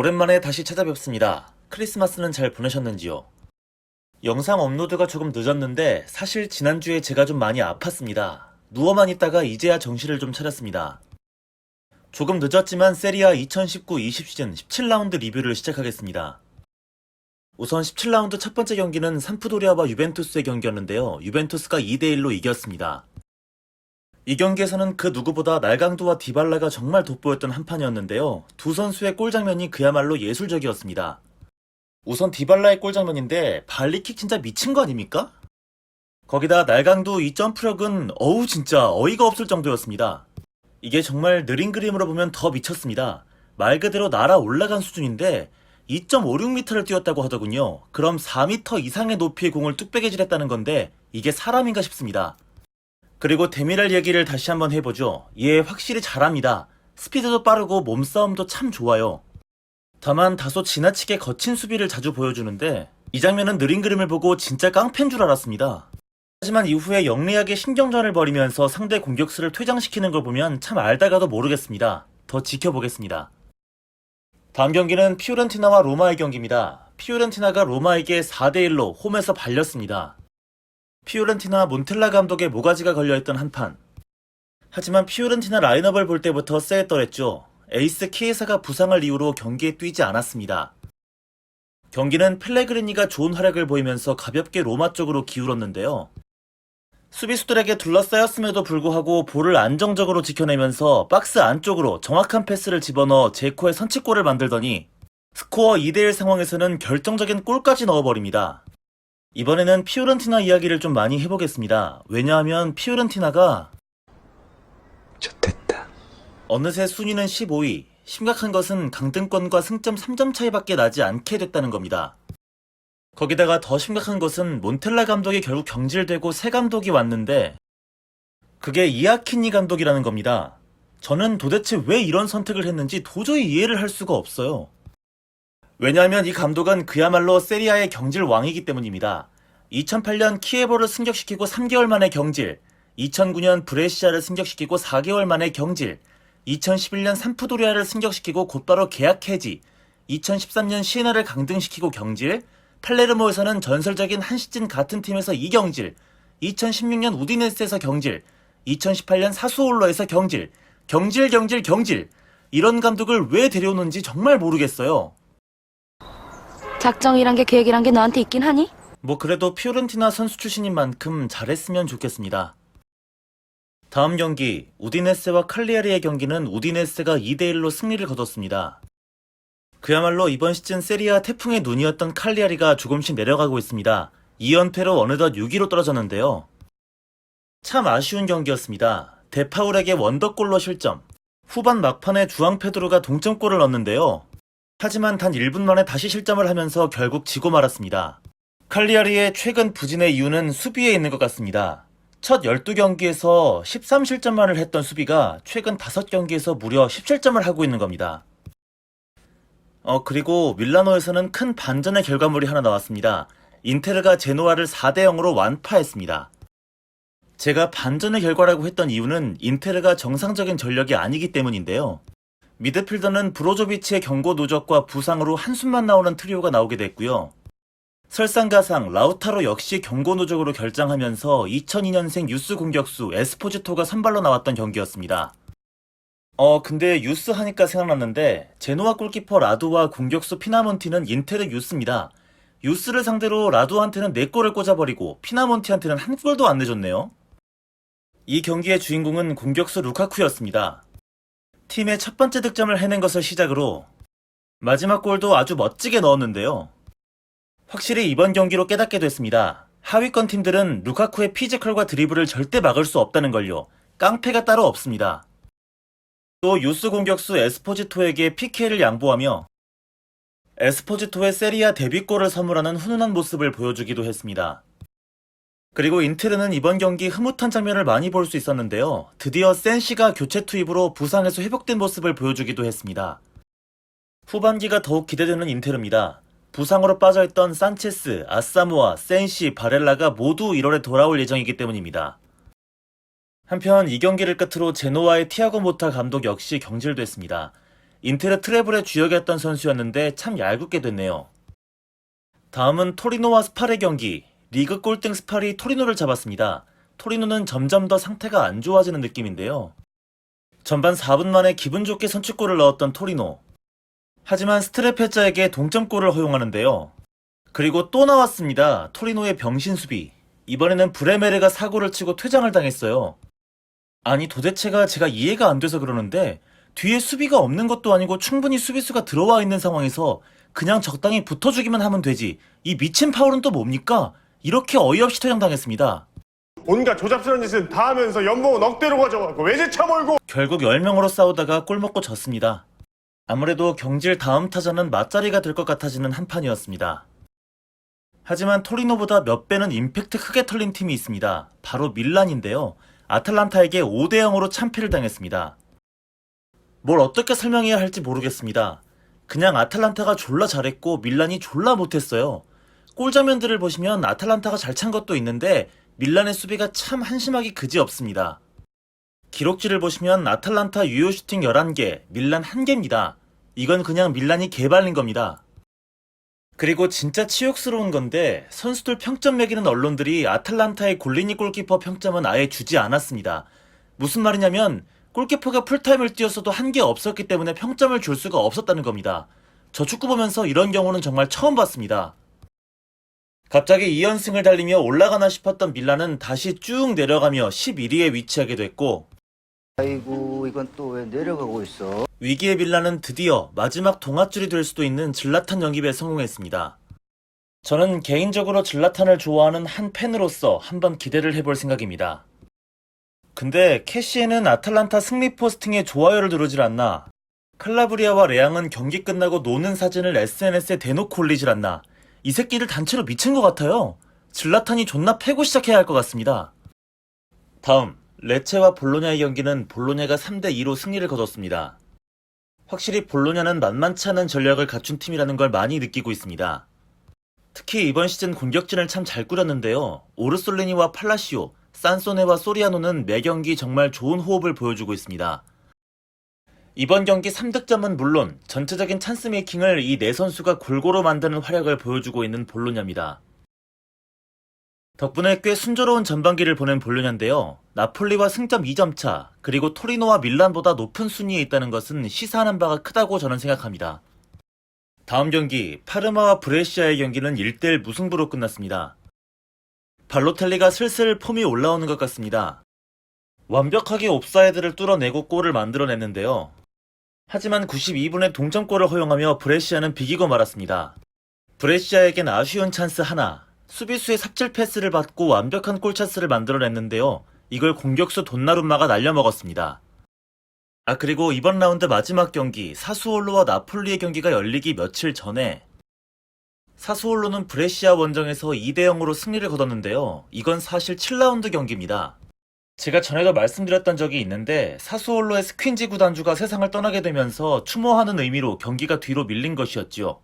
오랜만에 다시 찾아뵙습니다. 크리스마스는 잘 보내셨는지요? 영상 업로드가 조금 늦었는데 사실 지난주에 제가 좀 많이 아팠습니다. 누워만 있다가 이제야 정신을 좀 차렸습니다. 조금 늦었지만 세리아 2019-20 시즌 17라운드 리뷰를 시작하겠습니다. 우선 17라운드 첫 번째 경기는 삼프도리아와 유벤투스의 경기였는데요. 유벤투스가 2대1로 이겼습니다. 이 경기에서는 그 누구보다 날강도와 디발라가 정말 돋보였던 한판이었는데요. 두 선수의 골 장면이 그야말로 예술적이었습니다. 우선 디발라의 골 장면인데 발리킥 진짜 미친 거 아닙니까? 거기다 날강도 이 점프력은 어우 진짜 어이가 없을 정도였습니다. 이게 정말 느린 그림으로 보면 더 미쳤습니다. 말 그대로 날아 올라간 수준인데 2.56m를 뛰었다고 하더군요. 그럼 4m 이상의 높이의 공을 뚝배기질했다는 건데 이게 사람인가 싶습니다. 그리고 데미랄 얘기를 다시 한번 해보죠. 얘 확실히 잘합니다. 스피드도 빠르고 몸싸움도 참 좋아요. 다만 다소 지나치게 거친 수비를 자주 보여주는데 이 장면은 느린 그림을 보고 진짜 깡패인 줄 알았습니다. 하지만 이후에 영리하게 신경전을 벌이면서 상대 공격수를 퇴장시키는 걸 보면 참 알다가도 모르겠습니다. 더 지켜보겠습니다. 다음 경기는 피오렌티나와 로마의 경기입니다. 피오렌티나가 로마에게 4대1로 홈에서 발렸습니다. 피오렌티나 몬텔라 감독의 모가지가 걸려있던 한판. 하지만 피오렌티나 라인업을 볼 때부터 쎄했더랬죠. 에이스 키에사가 부상을 이유로 경기에 뛰지 않았습니다. 경기는 펠레그리니가 좋은 활약을 보이면서 가볍게 로마 쪽으로 기울었는데요. 수비수들에게 둘러싸였음에도 불구하고 볼을 안정적으로 지켜내면서 박스 안쪽으로 정확한 패스를 집어넣어 제코의 선취골을 만들더니 스코어 2대1 상황에서는 결정적인 골까지 넣어버립니다. 이번에는 피오렌티나 이야기를 좀 많이 해보겠습니다. 왜냐하면 피오렌티나가 좋됐다. 어느새 순위는 15위, 심각한 것은 강등권과 승점 3점 차이밖에 나지 않게 됐다는 겁니다. 거기다가 더 심각한 것은 몬텔라 감독이 결국 경질되고 새 감독이 왔는데 그게 이아키니 감독이라는 겁니다. 저는 도대체 왜 이런 선택을 했는지 도저히 이해를 할 수가 없어요. 왜냐하면 이 감독은 그야말로 세리아의 경질 왕이기 때문입니다. 2008년 키예보를 승격시키고 3개월 만에 경질, 2009년 브레시아를 승격시키고 4개월 만에 경질, 2011년 삼프도리아를 승격시키고 곧바로 계약 해지, 2013년 시에나를 강등시키고 경질, 팔레르모에서는 전설적인 한 시즌 같은 팀에서 2경질, 2016년 우디네스에서 경질, 2018년 사수올로에서 경질, 경질. 이런 감독을 왜 데려오는지 정말 모르겠어요. 작정이란 게 계획이란 게 너한테 있긴 하니? 뭐 그래도 피오렌티나 선수 출신인 만큼 잘했으면 좋겠습니다. 다음 경기, 우디네세와 칼리아리의 경기는 우디네세가 2대1로 승리를 거뒀습니다. 그야말로 이번 시즌 세리아 태풍의 눈이었던 칼리아리가 조금씩 내려가고 있습니다. 2연패로 어느덧 6위로 떨어졌는데요. 참 아쉬운 경기였습니다. 데파울에게 원더골로 실점, 후반 막판에 주앙 페드로가 동점골을 넣었는데요. 하지만 단 1분 만에 다시 실점을 하면서 결국 지고 말았습니다. 칼리아리의 최근 부진의 이유는 수비에 있는 것 같습니다. 첫 12경기에서 13실점만을 했던 수비가 최근 5경기에서 무려 17점을 하고 있는 겁니다. 그리고 밀라노에서는 큰 반전의 결과물이 하나 나왔습니다. 인테르가 제노아를 4대0으로 완파했습니다. 제가 반전의 결과라고 했던 이유는 인테르가 정상적인 전력이 아니기 때문인데요. 미드필더는 브로조비치의 경고 누적과 부상으로 한숨만 나오는 트리오가 나오게 됐고요. 설상가상 라우타로 역시 경고 누적으로 결장하면서 2002년생 유스 공격수 에스포지토가 선발로 나왔던 경기였습니다. 근데 유스 하니까 생각났는데 제노아 골키퍼 라두와 공격수 피나몬티는 인테르 유스입니다. 유스를 상대로 라두한테는 4골을 꽂아버리고 피나몬티한테는 1골도 안 내줬네요. 이 경기의 주인공은 공격수 루카쿠였습니다. 팀의 첫 번째 득점을 해낸 것을 시작으로 마지막 골도 아주 멋지게 넣었는데요. 확실히 이번 경기로 깨닫게 됐습니다. 하위권 팀들은 루카쿠의 피지컬과 드리블을 절대 막을 수 없다는 걸요. 깡패가 따로 없습니다. 또 유스 공격수 에스포지토에게 PK를 양보하며 에스포지토의 세리아 데뷔골을 선물하는 훈훈한 모습을 보여주기도 했습니다. 그리고 인테르는 이번 경기 흐뭇한 장면을 많이 볼 수 있었는데요. 드디어 센시가 교체 투입으로 부상에서 회복된 모습을 보여주기도 했습니다. 후반기가 더욱 기대되는 인테르입니다. 부상으로 빠져있던 산체스, 아사모아, 센시, 바렐라가 모두 1월에 돌아올 예정이기 때문입니다. 한편 이 경기를 끝으로 제노아의 티아고 모타 감독 역시 경질됐습니다. 인테르 트래블의 주역이었던 선수였는데 참 얄궂게 됐네요. 다음은 토리노와 스팔의 경기. 리그 꼴등 스팔이 토리노를 잡았습니다. 토리노는 점점 더 상태가 안 좋아지는 느낌인데요. 전반 4분 만에 기분 좋게 선취골을 넣었던 토리노. 하지만 스트레페자에게 동점골을 허용하는데요. 그리고 또 나왔습니다. 토리노의 병신 수비. 이번에는 브레메르가 사고를 치고 퇴장을 당했어요. 아니 도대체가 제가 이해가 안 돼서 그러는데 뒤에 수비가 없는 것도 아니고 충분히 수비수가 들어와 있는 상황에서 그냥 적당히 붙어주기만 하면 되지. 이 미친 파울은 또 뭡니까? 이렇게 어이없이 퇴장당했습니다. 온갖 조잡스러운 짓은 다 하면서 연봉은 억대로 가져가고 외제차 몰고 결국 10명으로 싸우다가 골 먹고 졌습니다. 아무래도 경질 다음 타자는 맞자리가 될 것 같아지는 한 판이었습니다. 하지만 토리노보다 몇 배는 임팩트 크게 털린 팀이 있습니다. 바로 밀란인데요. 아탈란타에게 5대0으로 참패를 당했습니다. 뭘 어떻게 설명해야 할지 모르겠습니다. 그냥 아탈란타가 졸라 잘했고 밀란이 졸라 못했어요. 골 장면들을 보시면 아탈란타가 잘 찬 것도 있는데 밀란의 수비가 참 한심하기 그지없습니다. 기록지를 보시면 아탈란타 유효 슈팅 11개, 밀란 1개입니다. 이건 그냥 밀란이 개발린 겁니다. 그리고 진짜 치욕스러운 건데 선수들 평점 매기는 언론들이 아탈란타의 골리니 골키퍼 평점은 아예 주지 않았습니다. 무슨 말이냐면 골키퍼가 풀타임을 뛰었어도 한 게 없었기 때문에 평점을 줄 수가 없었다는 겁니다. 저 축구 보면서 이런 경우는 정말 처음 봤습니다. 갑자기 2연승을 달리며 올라가나 싶었던 밀란은 다시 쭉 내려가며 11위에 위치하게 됐고 아이고 이건 또 왜 내려가고 있어? 위기의 밀란은 드디어 마지막 동아줄이 될 수도 있는 질라탄 영입에 성공했습니다. 저는 개인적으로 질라탄을 좋아하는 한 팬으로서 한번 기대를 해볼 생각입니다. 근데 캐시에는 아탈란타 승리 포스팅에 좋아요를 누르질 않나, 칼라브리아와 레앙은 경기 끝나고 노는 사진을 SNS에 대놓고 올리질 않나, 이 새끼들 단체로 미친 것 같아요. 질라탄이 존나 패고 시작해야 할 것 같습니다. 다음 레체와 볼로냐의 경기는 볼로냐가 3대2로 승리를 거뒀습니다. 확실히 볼로냐는 만만치 않은 전략을 갖춘 팀이라는 걸 많이 느끼고 있습니다. 특히 이번 시즌 공격진을 참 잘 꾸렸는데요. 오르솔리니와 팔라시오, 산소네와 소리아노는 매 경기 정말 좋은 호흡을 보여주고 있습니다. 이번 경기 3득점은 물론 전체적인 찬스 메이킹을 이 네 선수가 골고루 만드는 활약을 보여주고 있는 볼로냐입니다. 덕분에 꽤 순조로운 전반기를 보낸 볼로냐인데요. 나폴리와 승점 2점 차, 그리고 토리노와 밀란보다 높은 순위에 있다는 것은 시사하는 바가 크다고 저는 생각합니다. 다음 경기, 파르마와 브레시아의 경기는 1대1 무승부로 끝났습니다. 발로텔리가 슬슬 폼이 올라오는 것 같습니다. 완벽하게 옵사이드를 뚫어내고 골을 만들어냈는데요. 하지만 92분에 동점골을 허용하며 브레시아는 비기고 말았습니다. 브레시아에겐 아쉬운 찬스 하나, 수비수의 삽질 패스를 받고 완벽한 골찬스를 만들어냈는데요. 이걸 공격수 돈나룸마가 날려먹었습니다. 그리고 이번 라운드 마지막 경기 사수올로와 나폴리의 경기가 열리기 며칠 전에 사수올로는 브레시아 원정에서 2대0으로 승리를 거뒀는데요. 이건 사실 7라운드 경기입니다. 제가 전에도 말씀드렸던 적이 있는데 사수올로의 스퀸지 구단주가 세상을 떠나게 되면서 추모하는 의미로 경기가 뒤로 밀린 것이었지요.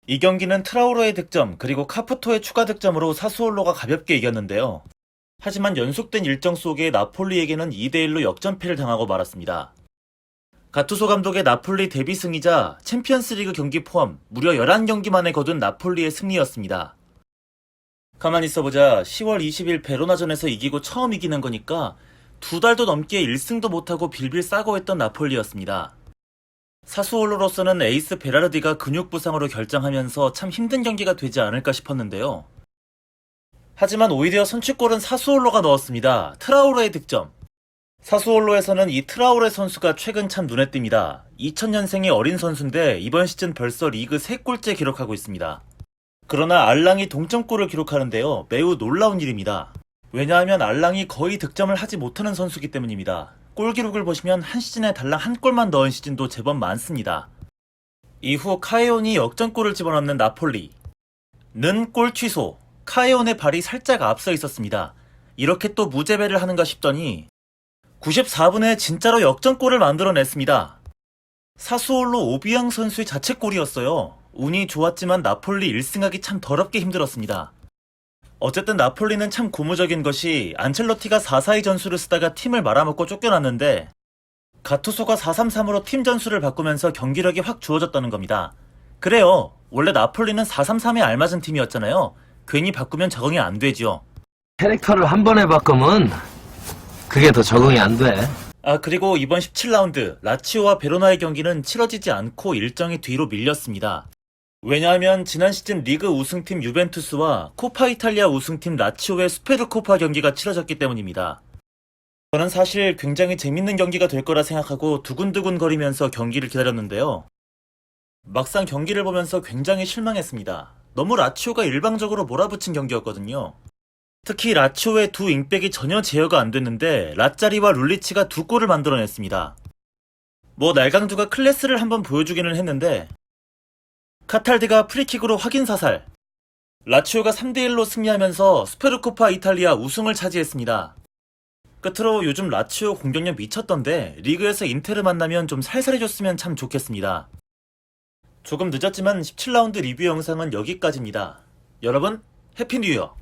이 경기는 트라우로의 득점 그리고 카푸토의 추가 득점으로 사수올로가 가볍게 이겼는데요. 하지만 연속된 일정 속에 나폴리에게는 2대1로 역전패를 당하고 말았습니다. 가투소 감독의 나폴리 데뷔 승이자 챔피언스리그 경기 포함 무려 11경기 만에 거둔 나폴리의 승리였습니다. 가만히 있어보자 10월 20일 베로나전에서 이기고 처음 이기는 거니까 2달도 넘게 1승도 못하고 빌빌 싸고 했던 나폴리였습니다. 사수올로로서는 에이스 베라르디가 근육 부상으로 결장하면서 참 힘든 경기가 되지 않을까 싶었는데요. 하지만 오히려 선취골은 사수올로가 넣었습니다. 트라우레의 득점. 사수올로에서는 이 트라우레 선수가 최근 참 눈에 띕니다. 2000년생의 어린 선수인데 이번 시즌 벌써 리그 3골째 기록하고 있습니다. 그러나 알랑이 동점골을 기록하는데요. 매우 놀라운 일입니다. 왜냐하면 알랑이 거의 득점을 하지 못하는 선수이기 때문입니다. 골 기록을 보시면 한 시즌에 달랑 한 골만 넣은 시즌도 제법 많습니다. 이후 카에온이 역전골을 집어넣는 나폴리. 는 골 취소. 카에온의 발이 살짝 앞서 있었습니다. 이렇게 또 무제배를 하는가 싶더니 94분에 진짜로 역전골을 만들어냈습니다. 사수올로 오비앙 선수의 자책골이었어요. 운이 좋았지만 나폴리 1승하기 참 더럽게 힘들었습니다. 어쨌든 나폴리는 참 고무적인 것이 안첼로티가 4-4-2 전술을 쓰다가 팀을 말아먹고 쫓겨났는데 가투소가 4-3-3으로 팀 전술을 바꾸면서 경기력이 확 좋아졌다는 겁니다. 그래요. 원래 나폴리는 4-3-3에 알맞은 팀이었잖아요. 괜히 바꾸면 적응이 안 되지요. 캐릭터를 한 번에 바꾸면 그게 더 적응이 안 돼. 그리고 이번 17라운드 라치오와 베로나의 경기는 치러지지 않고 일정이 뒤로 밀렸습니다. 왜냐하면 지난 시즌 리그 우승팀 유벤투스와 코파 이탈리아 우승팀 라치오의 수페르코파 경기가 치러졌기 때문입니다. 저는 사실 굉장히 재밌는 경기가 될 거라 생각하고 두근두근 거리면서 경기를 기다렸는데요. 막상 경기를 보면서 굉장히 실망했습니다. 너무 라치오가 일방적으로 몰아붙인 경기였거든요. 특히 라치오의 두 윙백이 전혀 제어가 안 됐는데 라짜리와 룰리치가 두 골을 만들어냈습니다. 날강두가 클래스를 한번 보여주기는 했는데 카탈드가 프리킥으로 확인 사살. 라치오가 3대1로 승리하면서 수페르코파 이탈리아 우승을 차지했습니다. 끝으로 요즘 라치오 공격력 미쳤던데 리그에서 인테르 만나면 좀 살살해줬으면 참 좋겠습니다. 조금 늦었지만 17라운드 리뷰 영상은 여기까지입니다. 여러분 해피 뉴 이어!